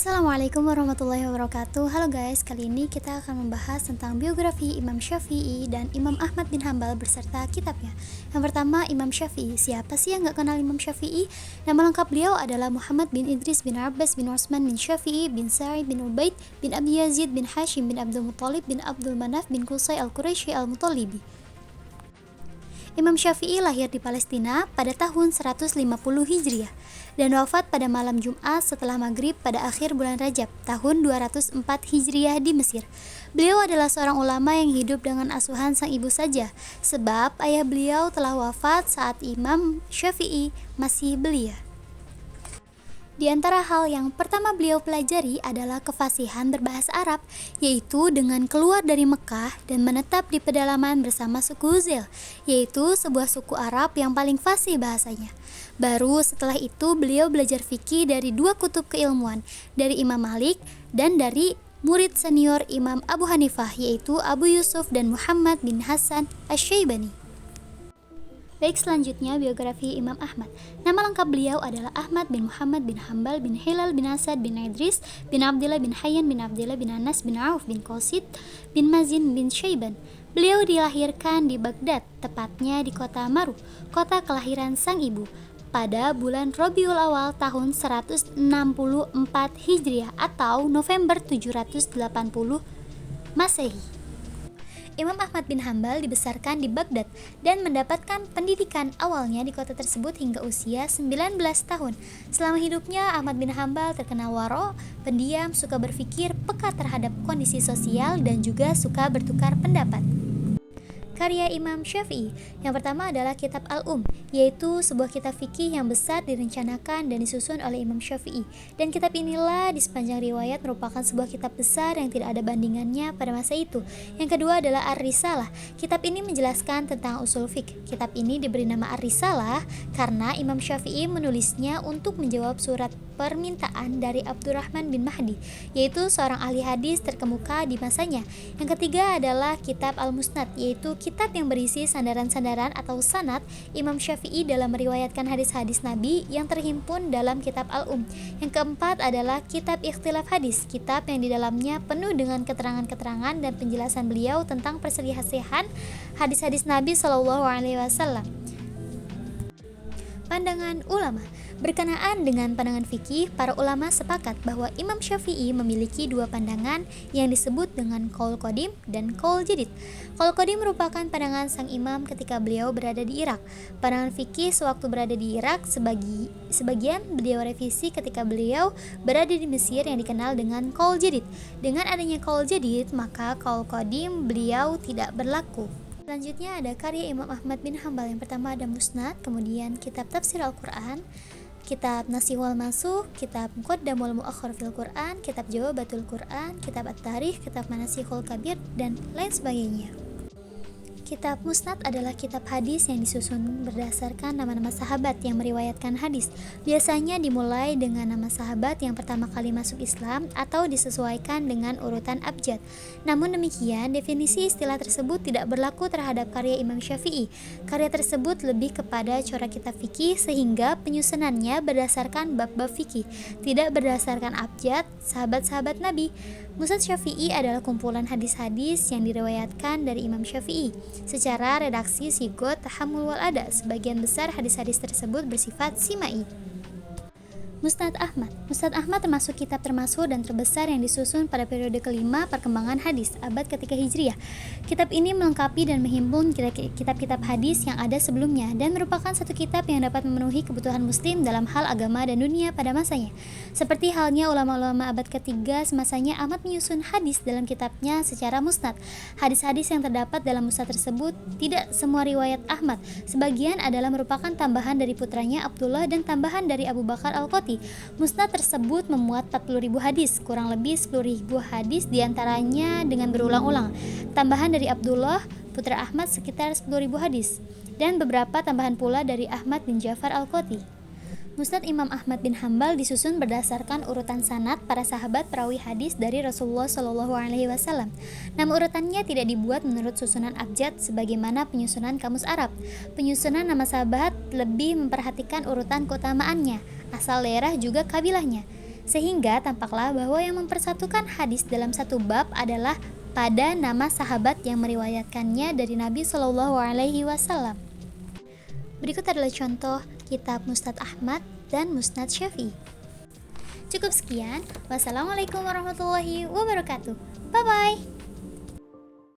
Assalamualaikum warahmatullahi wabarakatuh. Halo guys, kali ini kita akan membahas tentang biografi Imam Syafi'i dan Imam Ahmad bin Hambal berserta kitabnya. Yang pertama, Imam Syafi'i. Siapa sih yang gak kenal Imam Syafi'i? Nama lengkap beliau adalah Muhammad bin Idris bin Abbas bin Utsman bin Syafi'i bin Sa'id bin Ubaid bin Abi Yazid bin Hashim bin Abdul Muttalib bin Abdul Manaf bin Qusay al-Quraisy al-Muttalibi. Imam Syafi'i lahir di Palestina pada tahun 150 Hijriah dan wafat pada malam Jumat setelah maghrib pada akhir bulan Rajab tahun 204 Hijriah di Mesir. Beliau adalah seorang ulama yang hidup dengan asuhan sang ibu saja, sebab ayah beliau telah wafat saat Imam Syafi'i masih belia. Di antara hal yang pertama beliau pelajari adalah kefasihan berbahasa Arab, yaitu dengan keluar dari Mekah dan menetap di pedalaman bersama suku Zel, yaitu sebuah suku Arab yang paling fasih bahasanya. Baru setelah itu beliau belajar fikih dari dua kutub keilmuan, dari Imam Malik dan dari murid senior Imam Abu Hanifah, yaitu Abu Yusuf dan Muhammad bin Hasan Asy-Syaibani. Baik, selanjutnya biografi Imam Ahmad. Nama lengkap beliau adalah Ahmad bin Muhammad bin Hambal bin Hilal bin Asad bin Idris bin Abdillah bin Hayyan bin Abdillah bin Anas bin Auf bin Qasid bin Mazin bin Syaiban. Beliau dilahirkan di Baghdad, tepatnya di kota Maru, kota kelahiran sang ibu, pada bulan Rabiul Awal tahun 164 Hijriah atau November 780 Masehi. Imam Ahmad bin Hambal dibesarkan di Baghdad dan mendapatkan pendidikan awalnya di kota tersebut hingga usia 19 tahun. Selama hidupnya, Ahmad bin Hambal terkenal waro, pendiam, suka berpikir, peka terhadap kondisi sosial, dan juga suka bertukar pendapat. Karya Imam Syafi'i yang pertama adalah Kitab Al-Um, yaitu sebuah kitab fikih yang besar direncanakan dan disusun oleh Imam Syafi'i. Dan kitab inilah di sepanjang riwayat merupakan sebuah kitab besar yang tidak ada bandingannya pada masa itu. Yang kedua adalah Ar-Risalah. Kitab ini menjelaskan tentang usul fiqh. Kitab ini diberi nama Ar-Risalah karena Imam Syafi'i menulisnya untuk menjawab surat permintaan dari Abdurrahman bin Mahdi, yaitu seorang ahli hadis terkemuka di masanya. Yang ketiga adalah Kitab Al-Musnad, yaitu kitab yang berisi sandaran-sandaran atau sanad Imam Syafi'i dalam meriwayatkan hadis-hadis Nabi yang terhimpun dalam Kitab Al-Um. Yang keempat adalah Kitab Ikhtilaf Hadis, kitab yang di dalamnya penuh dengan keterangan-keterangan dan penjelasan beliau tentang perselisihan hadis-hadis Nabi SAW. Pandangan ulama. Berkenaan dengan pandangan fikih, para ulama sepakat bahwa Imam Syafi'i memiliki dua pandangan yang disebut dengan qaul qadim dan qaul jadid. Qaul qadim merupakan pandangan sang imam ketika beliau berada di Irak. Pandangan fikih sewaktu berada di Irak, sebagian beliau revisi ketika beliau berada di Mesir yang dikenal dengan qaul jadid. Dengan adanya qaul jadid, maka qaul qadim beliau tidak berlaku. Selanjutnya ada karya Imam Ahmad bin Hambal. Yang pertama ada Musnad, kemudian kitab Tafsir Al-Quran, kitab Nasihul Mansukh, kitab Muqaddamul Muakhkhar fil Quran, kitab Jawabatul Quran, kitab At-Tarikh, kitab Manasikhul Kabir, dan lain sebagainya. Kitab Musnad adalah kitab hadis yang disusun berdasarkan nama-nama sahabat yang meriwayatkan hadis. Biasanya dimulai dengan nama sahabat yang pertama kali masuk Islam atau disesuaikan dengan urutan abjad. Namun demikian, definisi istilah tersebut tidak berlaku terhadap karya Imam Syafi'i. Karya tersebut lebih kepada corak kitab fikih sehingga penyusunannya berdasarkan bab-bab fikih, tidak berdasarkan abjad sahabat-sahabat Nabi. Musnad Syafi'i adalah kumpulan hadis-hadis yang diriwayatkan dari Imam Syafi'i. Secara redaksi sigot, tahammul wal ada, sebagian besar hadis-hadis tersebut bersifat simai. Musnad Ahmad. Musnad Ahmad termasuk kitab termasuk dan terbesar yang disusun pada periode kelima perkembangan hadis, abad ketiga Hijriah. Kitab ini melengkapi dan menghimpun kitab-kitab hadis yang ada sebelumnya dan merupakan satu kitab yang dapat memenuhi kebutuhan muslim dalam hal agama dan dunia pada masanya. Seperti halnya ulama-ulama abad ketiga semasanya, Ahmad menyusun hadis dalam kitabnya secara musnad. Hadis-hadis yang terdapat dalam musnad tersebut tidak semua riwayat Ahmad. Sebagian adalah merupakan tambahan dari putranya Abdullah dan tambahan dari Abu Bakar Al-Qati. Musnad tersebut memuat 40.000 hadis, kurang lebih 10.000 hadis diantaranya dengan berulang-ulang. Tambahan dari Abdullah, putra Ahmad sekitar 10.000 hadis, dan beberapa tambahan pula dari Ahmad bin Ja'far Al-Qati. Musnad Imam Ahmad bin Hambal disusun berdasarkan urutan sanad para sahabat perawi hadis dari Rasulullah SAW. Nama urutannya tidak dibuat menurut susunan abjad sebagaimana penyusunan kamus Arab. Penyusunan nama sahabat lebih memperhatikan urutan keutamaannya, asal daerah juga kabilahnya. Sehingga tampaklah bahwa yang mempersatukan hadis dalam satu bab adalah pada nama sahabat yang meriwayatkannya dari Nabi Shallallahu Alaihi Wasallam. Berikut adalah contoh kitab Musnad Ahmad dan Musnad Syafi'i. Cukup sekian. Wassalamualaikum warahmatullahi wabarakatuh. Bye bye.